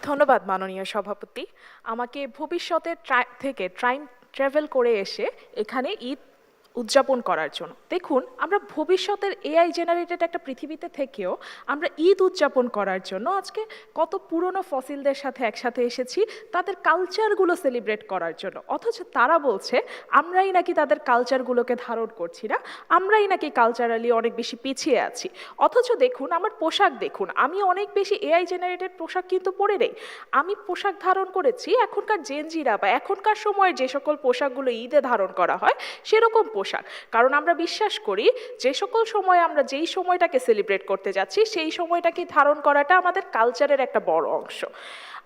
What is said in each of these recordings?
ধন্যবাদ মাননীয় সভাপতি। আমাকে ভবিষ্যতের থেকে টাইম ট্রাভেল করে এসে এখানে ঈদ উদযাপন করার জন্য। দেখুন, আমরা ভবিষ্যতের এআই জেনারেটেড একটা পৃথিবীতে থেকেও আমরা ঈদ উদযাপন করার জন্য আজকে কত পুরনো ফসিলদের সাথে একসাথে এসেছি তাদের কালচারগুলো সেলিব্রেট করার জন্য, অথচ তারা বলছে আমরাই নাকি তাদের কালচারগুলোকে ধারণ করছি না, আমরাই নাকি কালচারালি অনেক বেশি পিছিয়ে আছি। অথচ দেখুন আমার পোশাক, দেখুন আমি অনেক বেশি এআই জেনারেটেড পোশাক কিন্তু পরে নেই। আমি পোশাক ধারণ করেছি এখনকার জেনজিরা বা এখনকার সময়ের যে সকল পোশাকগুলো ঈদে ধারণ করা হয় সেরকম পোশাক। কারণ আমরা বিশ্বাস করি যে সকল সময় আমরা যেই সময়টাকে সেলিব্রেট করতে যাচ্ছি সেই সময়টাকে ধারণ করাটা আমাদের কালচারের একটা বড় অংশ।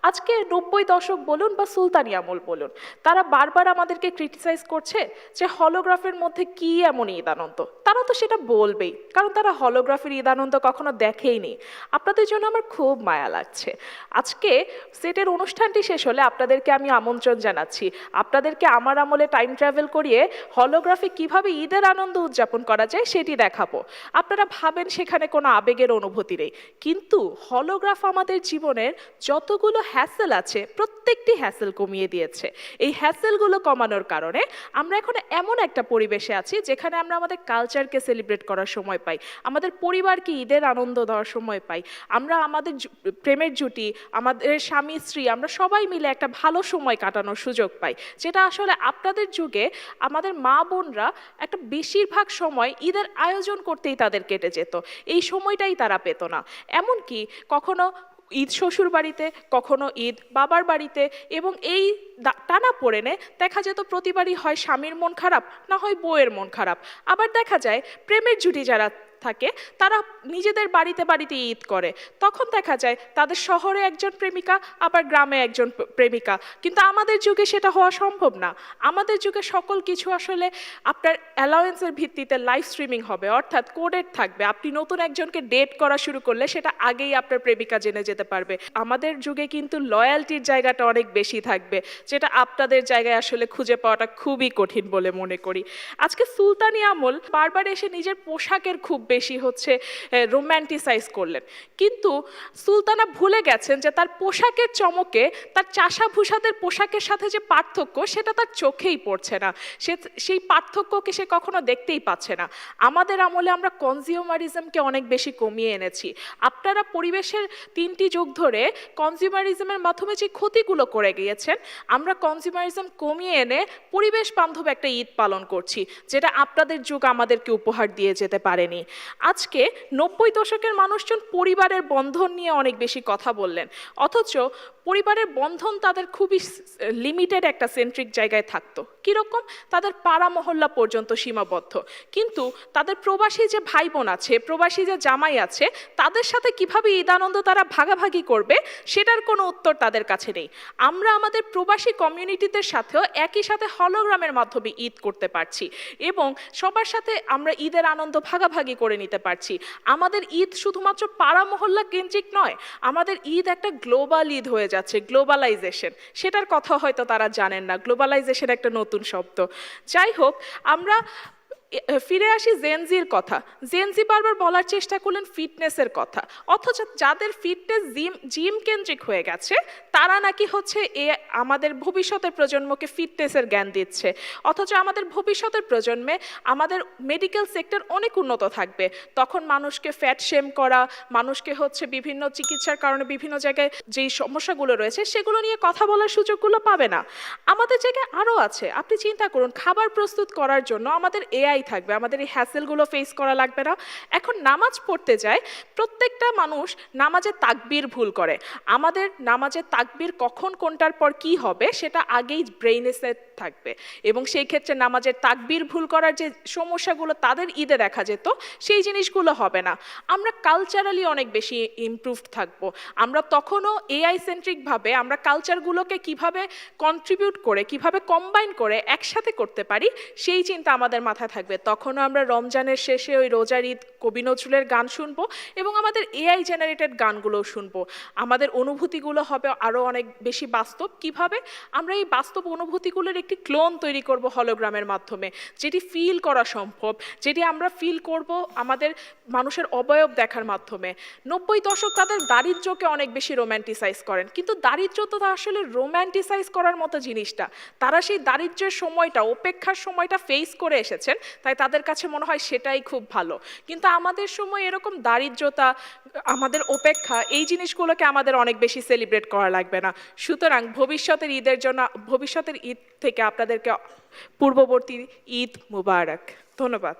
আজকে 90 দশক বলুন বা সুলতানি আমল বলুন, তারা বারবার আমাদেরকে ক্রিটিসাইজ করছে যে হলোগ্রাফের মধ্যে কি এমন ঈদ আনন্দ। তারা তো সেটা বলবেই, কারণ তারা হলোগ্রাফির ঈদ আনন্দ কখনো দেখেইনি। আপনাদের জন্য আমার খুব মায়া লাগছে। আজকে সেটের অনুষ্ঠানটি শেষ হলে আপনাদেরকে আমি আমন্ত্রণ জানাচ্ছি, আপনাদেরকে আমার আমলে টাইম ট্রাভেল করিয়ে হলোগ্রাফি কিভাবে ঈদের আনন্দ উদযাপন করা যায় সেটি দেখাবো। আপনারা ভাবেন সেখানে কোনো আবেগের অনুভূতি নেই, কিন্তু হলোগ্রাফ আমাদের জীবনের যতগুলো হ্যাসেল আছে প্রত্যেকটি হ্যাসেল কমিয়ে দিয়েছে। এই হ্যাসেলগুলো কমানোর কারণে আমরা এখন এমন একটা পরিবেশে আছি যেখানে আমরা আমাদের কালচারকে সেলিব্রেট করার সময় পাই, আমাদের পরিবারকে ঈদের আনন্দ দেওয়ার সময় পাই, আমরা আমাদের প্রেমের জুটি, আমাদের স্বামী স্ত্রী, আমরা সবাই মিলে একটা ভালো সময় কাটানোর সুযোগ পাই, যেটা আসলে আপনাদের যুগে আমাদের মা বোনরা একটা বেশিরভাগ সময় ঈদের আয়োজন করতেই তাদের কেটে যেত, এই সময়টাই তারা পেত না। এমনকি কখনো ঈদ শ্বশুর বাড়িতে, কখনো ঈদ বাবার বাড়িতে, এবং এই টানা পড়েনে দেখা যেত প্রতিবারই হয় স্বামীর মন খারাপ, না হয় বউয়ের মন খারাপ। আবার দেখা যায় প্রেমের জুটি যারা থাকে তারা নিজেদের বাড়িতে বাড়িতে ঈদ করে, তখন দেখা যায় তাদের শহরে একজন প্রেমিকা আবার গ্রামে একজন প্রেমিকা। কিন্তু আমাদের যুগে সেটা হওয়া সম্ভব না। আমাদের যুগে সকল কিছু আসলে আপনার অ্যালাউয়েন্সের ভিত্তিতে লাইভ স্ট্রিমিং হবে, অর্থাৎ কোডেড থাকবে। আপনি নতুন একজনকে ডেট করা শুরু করলে সেটা আগেই আপনার প্রেমিকা জেনে যেতে পারবে। আমাদের যুগে কিন্তু লয়্যালটির জায়গাটা অনেক বেশি থাকবে, যেটা আপনাদের জায়গায় আসলে খুঁজে পাওয়াটা খুবই কঠিন বলে মনে করি। আজকে সুলতানি আমল বারবার এসে নিজের পোশাকের খুব বেশি হচ্ছে রোম্যান্টিসাইজ করলেন, কিন্তু সুলতানা ভুলে গেছেন যে তার পোশাকের চমকে তার চাষা ভূষাদের পোশাকের সাথে যে পার্থক্য সেটা তার চোখেই পড়ছে না, সেই পার্থক্যকে সে কখনো দেখতেই পাচ্ছে না। আমাদের আমলে আমরা কনজিউমারিজমকে অনেক বেশি কমিয়ে এনেছি। আপনারা পরিবেশের 3টি যুগ ধরে কনজিউমারিজমের মাধ্যমে যে ক্ষতিগুলো করে গিয়েছেন, আমরা কনজিউমারিজম কমিয়ে এনে পরিবেশ বান্ধব একটা ঈদ পালন করছি, যেটা আপনাদের যুগ আমাদেরকে উপহার দিয়ে যেতে পারেনি। আজকে 90 দশকের মানুষজন পরিবারের বন্ধন নিয়ে অনেক বেশি কথা বললেন, অথচ পরিবারের বন্ধন তাদের খুবই লিমিটেড একটা সেন্ট্রিক জায়গায় থাকতো। কীরকম? তাদের পাড়া মহল্লা পর্যন্ত সীমাবদ্ধ। কিন্তু তাদের প্রবাসী যে ভাই বোন আছে, প্রবাসী যে জামাই আছে, তাদের সাথে কিভাবে ঈদ আনন্দ তারা ভাগাভাগি করবে সেটার কোনো উত্তর তাদের কাছে নেই। আমরা আমাদের প্রবাসী কমিউনিটিদের সাথেও একই সাথে হলোগ্রামের মাধ্যমে ঈদ করতে পারছি, এবং সবার সাথে আমরা ঈদের আনন্দ ভাগাভাগি করে নিতে পারছি। আমাদের ঈদ শুধুমাত্র পাড়া মহল্লা কেন্দ্রিক নয়, আমাদের ঈদ একটা গ্লোবাল ঈদ হয়ে যাচ্ছে, গ্লোবালাইজেশন। সেটার কথা হয়তো তারা জানেন না, গ্লোবালাইজেশন একটা নতুন শব্দ। যাই হোক, আমরা ফিরে আসি জেনজির কথা। জেনজি বারবার বলার চেষ্টা করলেন ফিটনেসের কথা, অথচ যাদের ফিটনেস জিম কেন্দ্রিক হয়ে গেছে তারা নাকি হচ্ছে আমাদের ভবিষ্যতের প্রজন্মকে ফিটনেসের জ্ঞান দিচ্ছে। অথচ আমাদের ভবিষ্যতের প্রজন্মে আমাদের মেডিকেল সেক্টর অনেক উন্নত থাকবে, তখন মানুষকে ফ্যাট শেম করা, মানুষকে হচ্ছে বিভিন্ন চিকিৎসার কারণে বিভিন্ন জায়গায় যেই সমস্যাগুলো রয়েছে সেগুলো নিয়ে কথা বলার সুযোগগুলো পাবে না। আমাদের জায়গায় আরও আছে। আপনি চিন্তা করুন, খাবার প্রস্তুত করার জন্য আমাদের এআই থাকবে, আমাদের এই হ্যাসেলগুলো ফেস করা লাগবে না। এখন নামাজ পড়তে যায়, প্রত্যেকটা মানুষ নামাজে তাকবীর ভুল করে। আমাদের নামাজে তাকবীর কখন কোনটার পর কি হবে সেটা আগেই ব্রেইনে সেট থাকবে, এবং সেই ক্ষেত্রে নামাজের তাকবীর ভুল করার যে সমস্যাগুলো তাদের ঈদে দেখা যেত সেই জিনিসগুলো হবে না। আমরা কালচারালি অনেক বেশি ইমপ্রুভড থাকবো। আমরা তখনও এআই সেন্ট্রিকভাবে আমরা কালচারগুলোকে কিভাবে কন্ট্রিবিউট করে, কিভাবে কম্বাইন করে একসাথে করতে পারি সেই চিন্তা আমাদের মাথায় থাকবে। থাকবে তখনও আমরা রমজানের শেষে ওই রোজার ঈদ কবি নজরুলের গান শুনবো এবং আমাদের এআই জেনারেটেড গানগুলোও শুনবো। আমাদের অনুভূতিগুলো হবে আরও অনেক বেশি বাস্তব। কিভাবে? আমরা এই বাস্তব অনুভূতিগুলোর একটি ক্লোন তৈরি করব হলোগ্রামের মাধ্যমে, যেটি ফিল করা সম্ভব, যেটি আমরা ফিল করব আমাদের মানুষের অবয়ব দেখার মাধ্যমে। 90 দশক তাদের দারিদ্র্যকে অনেক বেশি রোম্যান্টিসাইজ করেন, কিন্তু দারিদ্র্য তো আসলে রোম্যান্টিসাইজ করার মতো জিনিসটা। তারা সেই দারিদ্র্যের সময়টা, উপেক্ষার সময়টা ফেস করে এসেছেন, তাই তাদের কাছে মনে হয় সেটাই খুব ভালো। কিন্তু আমাদের সময় এরকম দারিদ্রতা, আমাদের উপেক্ষা, এই জিনিসগুলোকে আমাদের অনেক বেশি সেলিব্রেট করা লাগবে না। সুতরাং ভবিষ্যতের ঈদের জন্য, ভবিষ্যতের ঈদ থেকে আপনাদেরকে পূর্ববর্তী ঈদ মুবারক। ধন্যবাদ।